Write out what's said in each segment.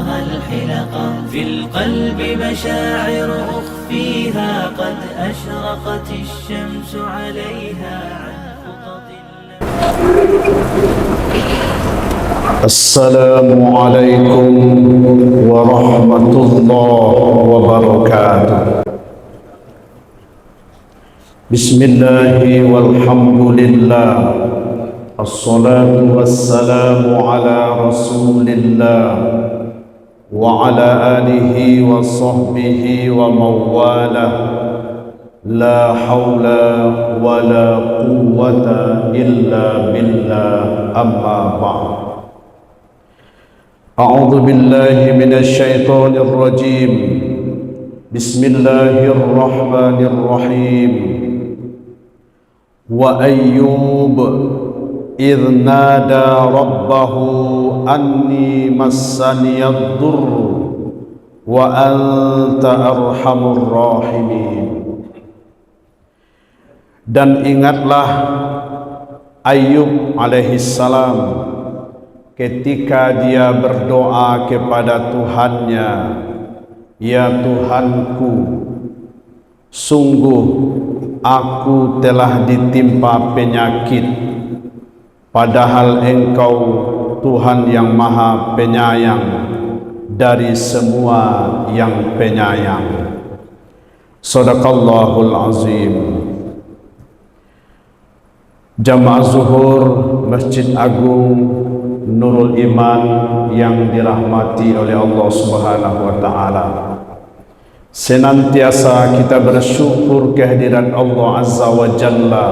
الحلقة في القلب مشاعر أخفيها قد أشرقت الشمس عليها عن خطط السلام عليكم ورحمة الله وبركاته. بسم الله والحمد لله، الصلاة والسلام على رسول الله وعلى آله وصحبه ومن والاه، لا حول ولا قوة إلا بالله، أما بعد. أعوذ بالله من الشيطان الرجيم، بسم الله الرحمن الرحيم. وأيوب إذ نادى ربه أني مسني الضر وأنت أرحم الراحمين. Dan ingatlah Ayub alaihissalam ketika dia berdoa kepada Tuhannya, ya Tuhanku, sungguh aku telah ditimpa penyakit, padahal Engkau Tuhan yang Maha Penyayang dari semua yang penyayang. Shadaqallahul azim. Jamaah zuhur Masjid Agung Nurul Iman yang dirahmati oleh Allah Subhanahu wa taala. Senantiasa kita bersyukur kehadiran Allah Azza wa Jalla.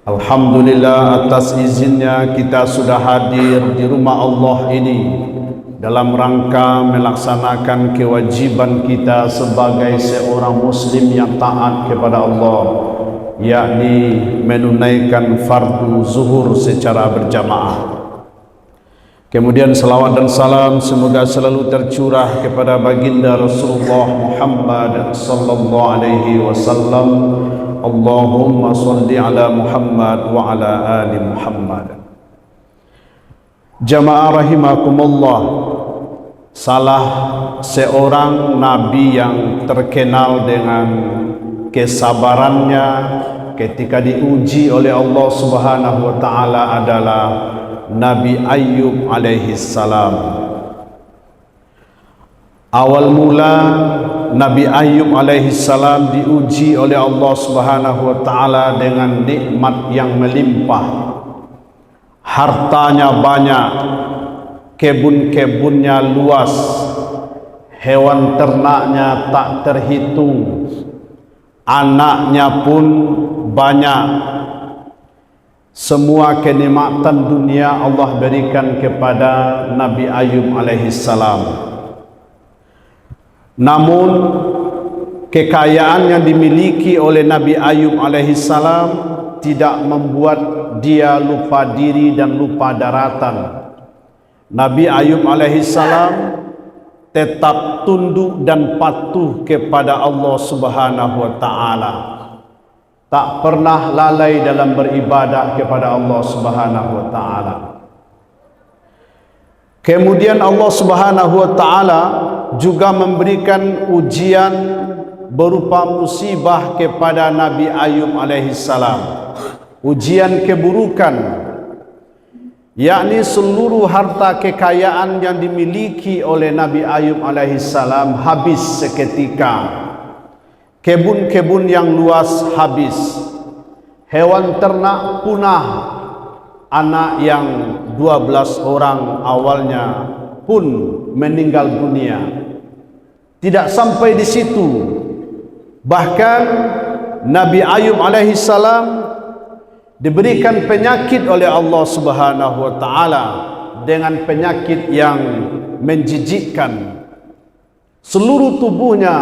Alhamdulillah, atas izinnya kita sudah hadir di rumah Allah ini dalam rangka melaksanakan kewajiban kita sebagai seorang muslim yang taat kepada Allah, yakni menunaikan fardu zuhur secara berjamaah. Kemudian salawat dan salam semoga selalu tercurah kepada baginda Rasulullah Muhammad sallallahu alaihi wasallam. Allahumma salli ala Muhammad wa ala ali Muhammad. Jamaah rahimakumullah, salah seorang nabi yang terkenal dengan kesabarannya ketika diuji oleh Allah Subhanahu wa taala adalah Nabi Ayub alaihissalam. Awal mula Nabi Ayub alaihissalam diuji oleh Allah Subhanahu wa taala dengan nikmat yang melimpah. Hartanya banyak, kebun-kebunnya luas, hewan ternaknya tak terhitung, anaknya pun banyak. Semua kenikmatan dunia Allah berikan kepada Nabi Ayub alaihissalam. Namun kekayaan yang dimiliki oleh Nabi Ayub alaihissalam tidak membuat dia lupa diri dan lupa daratan. Nabi Ayub alaihissalam tetap tunduk dan patuh kepada Allah Subhanahu wa taala. Tak pernah lalai dalam beribadah kepada Allah Subhanahu wa taala. Kemudian Allah Subhanahu wa taala juga memberikan ujian berupa musibah kepada Nabi Ayub alaihissalam. Ujian keburukan, yakni seluruh harta kekayaan yang dimiliki oleh Nabi Ayub alaihissalam habis seketika. Kebun-kebun yang luas habis, hewan ternak punah, anak yang 12 orang awalnya pun meninggal dunia. Tidak sampai di situ, bahkan Nabi Ayub alaihissalam diberikan penyakit oleh Allah Subhanahu wa taala dengan penyakit yang menjijikkan. Seluruh tubuhnya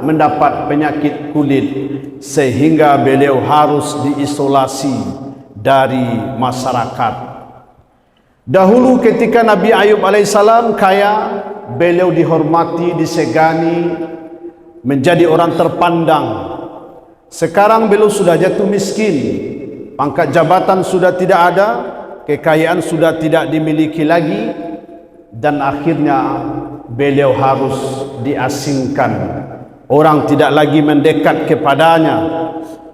mendapat penyakit kulit sehingga beliau harus diisolasi dari masyarakat. Dahulu ketika Nabi Ayub alaihissalam kaya, beliau dihormati, disegani, menjadi orang terpandang. Sekarang beliau sudah jatuh miskin, pangkat jabatan sudah tidak ada, kekayaan sudah tidak dimiliki lagi. dan akhirnya beliau harus diasingkan. Orang tidak lagi mendekat kepadanya.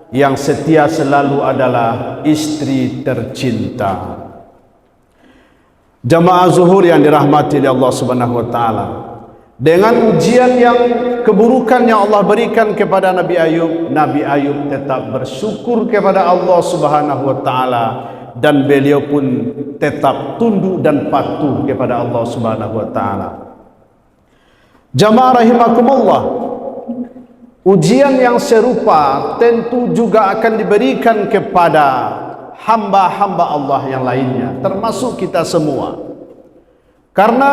Yang setia selalu adalah istri tercinta. Jamaah zuhur yang dirahmati oleh Allah Subhanahu wa taala, dengan ujian yang keburukan yang Allah berikan kepada Nabi Ayub tetap bersyukur kepada Allah Subhanahu wa taala, dan beliau pun tetap tunduk dan patuh kepada Allah Subhanahu wa taala. Jamaah rahimakumullah, ujian yang serupa tentu juga akan diberikan kepada hamba-hamba Allah yang lainnya, termasuk kita semua. Karena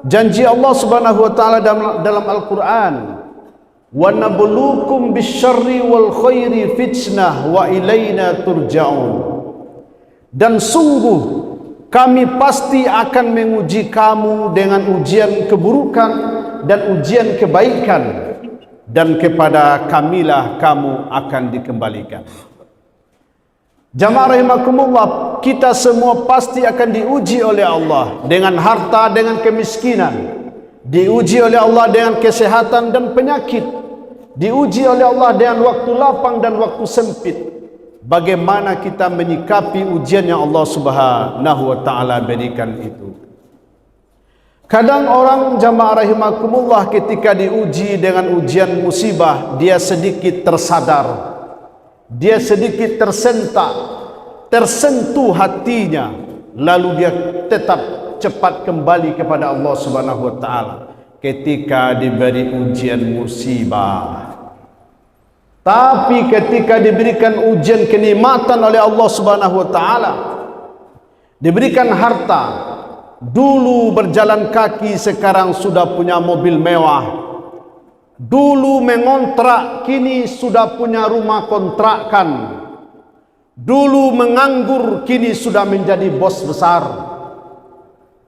janji Allah Subhanahu wa taala dalam Al-Qur'an, "Wa nabluukum bisyarri wal khairi fitnah wa ilaina turja'un." Dan sungguh kami pasti akan menguji kamu dengan ujian keburukan dan ujian kebaikan, dan kepada kamilah kamu akan dikembalikan. Jamaah rahimakumullah, kita semua pasti akan diuji oleh Allah dengan harta, dengan kemiskinan, diuji oleh Allah dengan kesehatan dan penyakit, diuji oleh Allah dengan waktu lapang dan waktu sempit. Bagaimana kita menyikapi ujian yang Allah Subhanahu wa taala berikan itu? Kadang orang, jamaah rahimakumullah, ketika diuji dengan ujian musibah, dia sedikit tersadar, dia sedikit tersentuh hatinya, lalu dia tetap cepat kembali kepada Allah Subhanahu wa taala ketika diberi ujian musibah. Tapi ketika diberikan ujian kenikmatan oleh Allah Subhanahu wa taala, diberikan harta, dulu berjalan kaki sekarang sudah punya mobil mewah, dulu mengontrak kini sudah punya rumah kontrakan, dulu menganggur kini sudah menjadi bos besar.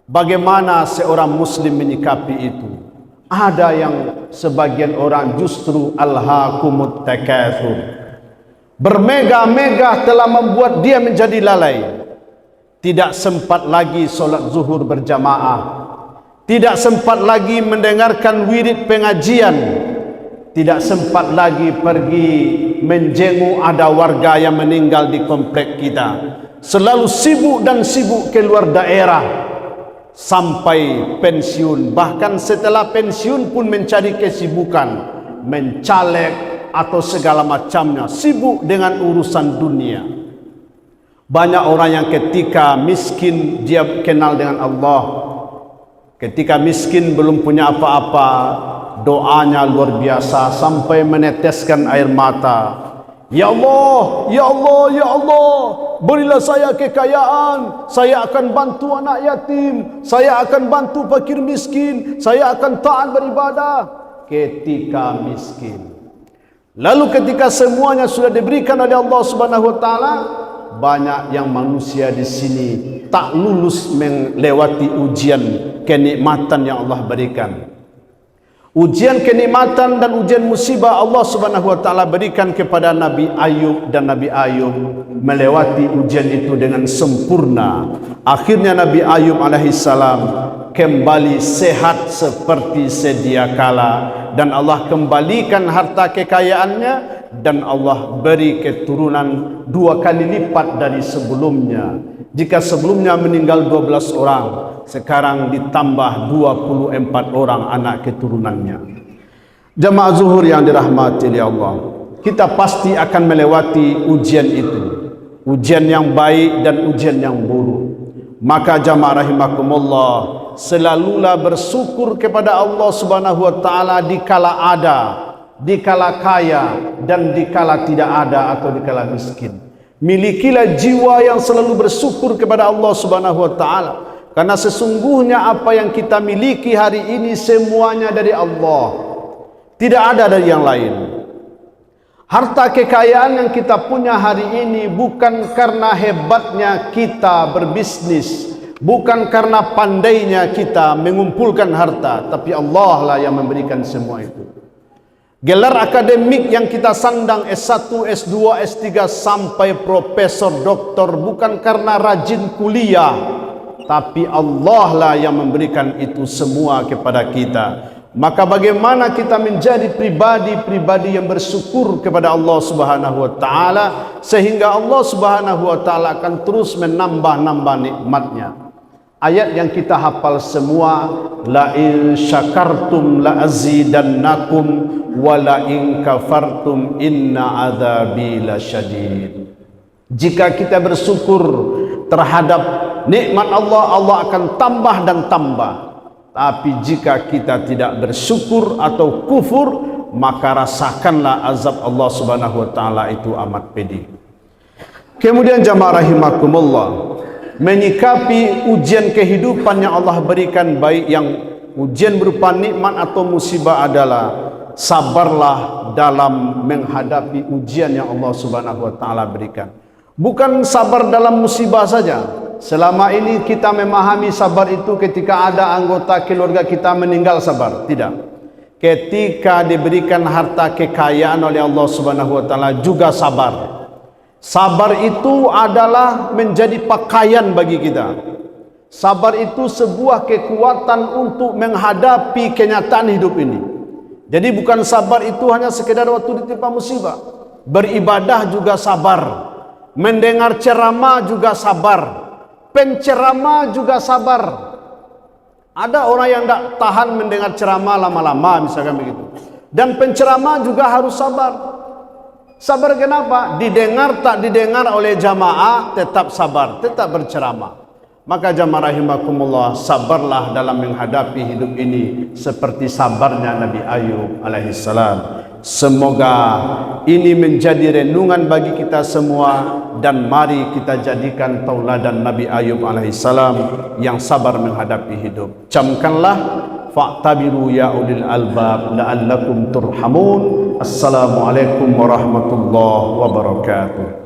Bagaimana seorang muslim menyikapi itu? Ada yang sebagian orang justru alhaakumut takatsur, bermegah-megah telah membuat dia menjadi lalai. Tidak sempat lagi solat zuhur berjamaah, tidak sempat lagi mendengarkan wirid pengajian, tidak sempat lagi pergi menjenguk ada warga yang meninggal di komplek kita. Selalu sibuk dan sibuk keluar daerah sampai pensiun, bahkan setelah pensiun pun mencari kesibukan, mencaleg atau segala macamnya, sibuk dengan urusan dunia. Banyak orang yang ketika miskin dia kenal dengan Allah, ketika miskin belum punya apa-apa, doanya luar biasa sampai meneteskan air mata. Ya Allah, ya Allah, ya Allah, berilah saya kekayaan, saya akan bantu anak yatim, saya akan bantu fakir miskin, saya akan taat beribadah ketika miskin. Lalu ketika semuanya sudah diberikan oleh Allah Subhanahu wa taala, banyak yang manusia di sini tak lulus melewati ujian kenikmatan yang Allah berikan. Ujian kenikmatan dan ujian musibah Allah Subhanahu wa taala berikan kepada Nabi Ayub, dan Nabi Ayub melewati ujian itu dengan sempurna. Akhirnya Nabi Ayub alaihissalam kembali sehat seperti sedia kala, dan Allah kembalikan harta kekayaannya, dan Allah beri keturunan 2 kali lipat dari sebelumnya. Jika sebelumnya meninggal 12 orang, sekarang ditambah 24 orang anak keturunannya. Jamaah zuhur yang dirahmati oleh Allah, kita pasti akan melewati ujian itu, ujian yang baik dan ujian yang buruk. Maka jamaah rahimakumullah, selalulah bersyukur kepada Allah Subhanahu wa taala dikala ada, dikala kaya, dan dikala tidak ada atau dikala miskin. Milikilah jiwa yang selalu bersyukur kepada Allah Subhanahu wa taala, karena sesungguhnya apa yang kita miliki hari ini semuanya dari Allah, tidak ada dari yang lain. Harta kekayaan yang kita punya hari ini bukan karena hebatnya kita berbisnis, bukan karena pandainya kita mengumpulkan harta, tapi Allah lah yang memberikan semua itu. Gelar akademik yang kita sandang S1, S2, S3 sampai profesor, doktor bukan karena rajin kuliah, tapi Allah lah yang memberikan itu semua kepada kita. Maka bagaimana kita menjadi pribadi-pribadi yang bersyukur kepada Allah Subhanahu wa taala, sehingga Allah Subhanahu wa taala akan terus menambah-nambah nikmatnya. Ayat yang kita hafal semua, la in syakartum la azidannakum wa la in kafartum inna adzabi lasyadid. Jika kita bersyukur terhadap nikmat Allah, Allah akan tambah dan tambah. Tapi jika kita tidak bersyukur atau kufur, maka rasakanlah azab Allah Subhanahu wa taala itu amat pedih. Kemudian jamaah rahimakumullah, menyikapi ujian kehidupan yang Allah berikan, baik yang ujian berupa nikmat atau musibah, adalah sabarlah dalam menghadapi ujian yang Allah Subhanahu wa taala berikan. Bukan sabar dalam musibah saja. Selama ini kita memahami sabar itu ketika ada anggota keluarga kita meninggal, sabar. Tidak. Ketika diberikan harta kekayaan oleh Allah Subhanahu wa taala juga sabar. Sabar itu adalah menjadi pakaian bagi kita. Sabar itu sebuah kekuatan untuk menghadapi kenyataan hidup ini. Jadi bukan sabar itu hanya sekedar waktu ditimpa musibah. Beribadah juga sabar. Mendengar ceramah juga sabar. Penceramah juga sabar. Ada orang yang tidak tahan mendengar ceramah lama-lama, misalkan begitu. Dan penceramah juga harus sabar. Sabar kenapa? Didengar tak didengar oleh jamaah, tetap sabar, tetap berceramah. Maka jamaah rahimakumullah, sabarlah dalam menghadapi hidup ini seperti sabarnya Nabi Ayub alaihissalam. Semoga ini menjadi renungan bagi kita semua, dan mari kita jadikan tauladan Nabi Ayub alaihissalam yang sabar menghadapi hidup. Camkanlah, fa'tabiru ya ulil albab la'allakum turhamun. Assalamualaikum warahmatullahi wabarakatuh.